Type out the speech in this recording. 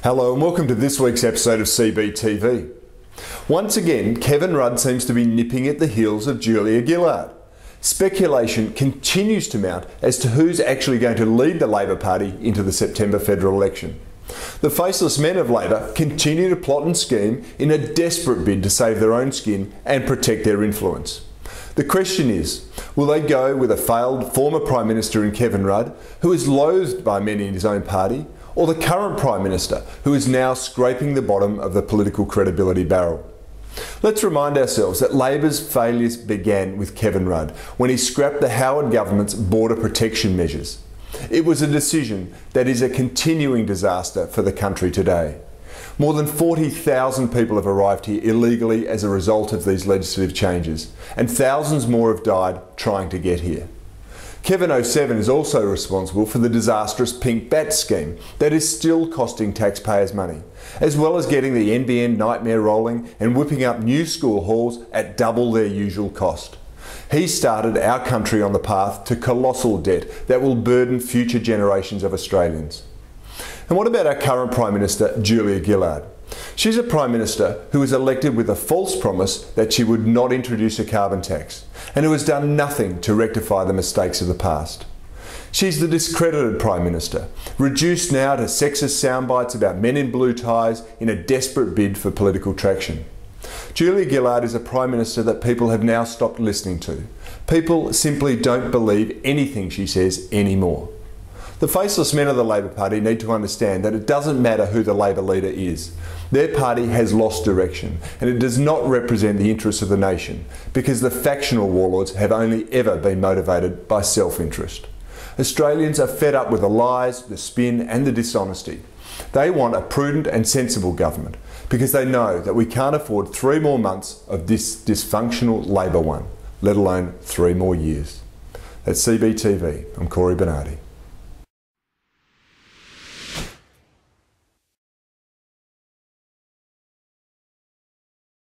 Hello and welcome to this week's episode of CBTV. Once again, Kevin Rudd seems to be nipping at the heels of Julia Gillard. Speculation continues to mount as to who's actually going to lead the Labor Party into the September federal election. The faceless men of Labor continue to plot and scheme in a desperate bid to save their own skin and protect their influence. The question is, will they go with a failed former Prime Minister in Kevin Rudd, who is loathed by many in his own party, or the current Prime Minister, who is now scraping the bottom of the political credibility barrel? Let's remind ourselves that Labor's failures began with Kevin Rudd when he scrapped the Howard government's border protection measures. It was a decision that is a continuing disaster for the country today. More than 40,000 people have arrived here illegally as a result of these legislative changes, and thousands more have died trying to get here. Kevin 07 is also responsible for the disastrous pink bat scheme that is still costing taxpayers money, as well as getting the NBN nightmare rolling and whipping up new school halls at double their usual cost. He started our country on the path to colossal debt that will burden future generations of Australians. And what about our current Prime Minister, Julia Gillard? She's a Prime Minister who was elected with a false promise that she would not introduce a carbon tax, and who has done nothing to rectify the mistakes of the past. She's the discredited Prime Minister, reduced now to sexist soundbites about men in blue ties in a desperate bid for political traction. Julia Gillard is a Prime Minister that people have now stopped listening to. People simply don't believe anything she says anymore. The faceless men of the Labor Party need to understand that it doesn't matter who the Labor leader is. Their party has lost direction, and it does not represent the interests of the nation, because the factional warlords have only ever been motivated by self-interest. Australians are fed up with the lies, the spin and the dishonesty. They want a prudent and sensible government, because they know that we can't afford 3 more months of this dysfunctional Labor one, let alone 3 more years. That's CBTV. I'm Cory Bernardi.